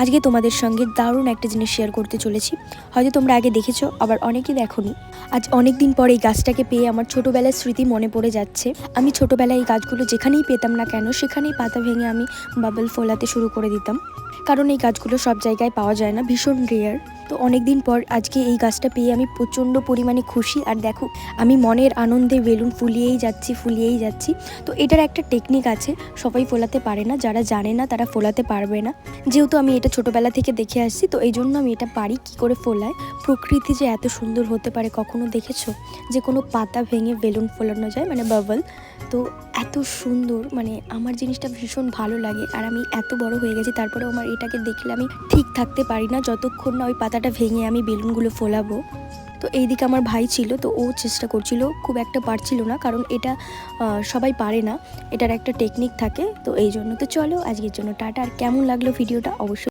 আজকে তোমাদের সঙ্গে দারুণ একটা জিনিস শেয়ার করতে চলেছি। হয়তো তোমরা আগে দেখেছো, আবার অনেকেই দেখোনি। আজ অনেক দিন পর এই গাছটাকে পেয়ে আমার ছোটোবেলার স্মৃতি মনে পড়ে যাচ্ছে। আমি ছোটোবেলায় এই গাছগুলো যেখানেই পেতাম না কেন, সেখানেই পাতা ভেঙে আমি বাবল ফোলাতে শুরু করে দিতাম। কারণ এই গাছগুলো সব জায়গায় পাওয়া যায় না, ভীষণ রেয়ার। তো অনেক দিন পর আজকে এই গাছটা পেয়ে আমি প্রচণ্ড পরিমাণে খুশি। আর দেখো, আমি মনের আনন্দে বেলুন ফুলিয়েই যাচ্ছি। তো এটার একটা টেকনিক আছে, সবাই ফোলাতে পারে না, যারা জানে না তারা ফোলাতে পারবে না। যেহেতু আমি এটা ছোটোবেলা থেকে দেখে আসছি, তো এই জন্য আমি এটা পারি কী করে ফোলায়। প্রকৃতি যে এত সুন্দর হতে পারে, কখনো দেখেছো যে কোনো পাতা ভেঙে বেলুন ফোলানো যায়, মানে বাবল? তো এত সুন্দর, মানে আমার জিনিসটা ভীষণ ভালো লাগে। আর আমি এত বড় হয়ে গেছি, তারপরেও আমার এটাকে দেখলে আমি ঠিক থাকতে পারি না যতক্ষণ না ওই পাতাটা ভেঙে আমি বেলুনগুলো ফোলাবো। তো এইদিকে আমার ভাই ছিল, তো ও চেষ্টা করছিল, খুব একটা পারছিল না, কারণ এটা সবাই পারে না, এটার একটা টেকনিক থাকে। তো এই জন্য তো চলো আজকের জন্য টাটা। আর কেমন লাগলো ভিডিওটা অবশ্যই